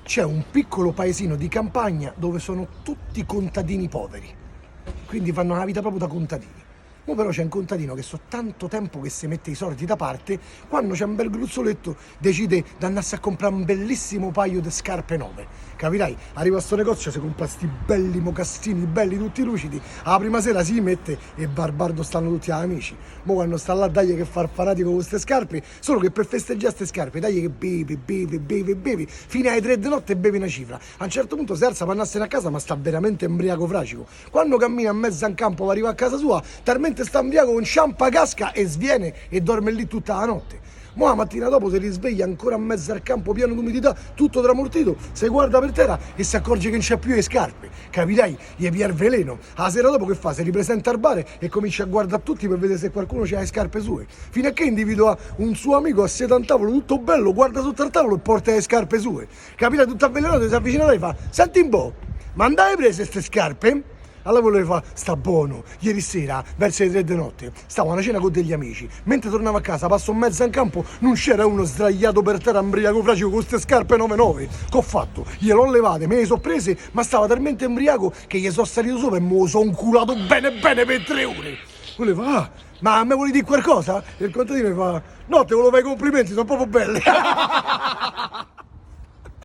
c'è un piccolo paesino di campagna dove sono tutti contadini poveri, quindi fanno una vita proprio da contadini. Mo però c'è un contadino che so tanto tempo che si mette i soldi da parte, quando c'è un bel gruzzoletto decide di andarsi a comprare un bellissimo paio di scarpe nuove. Capirai? Arriva a sto negozio, si compra sti belli mocassini, belli tutti lucidi, la prima sera si mette e Barbardo stanno tutti amici. Mo quando sta là dai che fa il fanatico con queste scarpe, solo che per festeggiare queste scarpe dai che bevi, fino alle 3 di notte bevi una cifra. A un certo punto si alza per andarsene a casa ma sta veramente embriaco fracico. Quando cammina a mezzo in campo va arriva a casa sua, talmente sta embriaco con ciampa casca e sviene e dorme lì tutta la notte. Mo la mattina dopo si risveglia ancora a mezzo al campo pieno d'umidità, tutto tramortito, si guarda per terra e si accorge che non c'è più le scarpe. Capirai? Gli pier veleno. La sera dopo che fa? Si ripresenta al bar e comincia a guardare tutti per vedere se qualcuno ha le scarpe sue. Fino a che individua un suo amico a sede al tavolo, tutto bello, guarda sotto al tavolo e porta le scarpe sue. Capirai? Tutto avvelenato, si avvicina a lei e fa: senti un po', ma andai prese queste scarpe? Allora quello fa: sta buono, ieri sera, verso le 3 di notte, stavo a una cena con degli amici, mentre tornavo a casa, passo in mezzo in campo, non c'era uno sdraiato per terra embriaco fracico con queste scarpe 9-9. Che ho fatto? Gliel'ho levate, me le so prese, ma stava talmente embriaco che gli sono salito sopra e me lo sono culato bene bene per 3 ore. Quello fa: ah, ma a me vuoi dire qualcosa? E il contadino fa: no, te volevo fare i complimenti, sono proprio belle.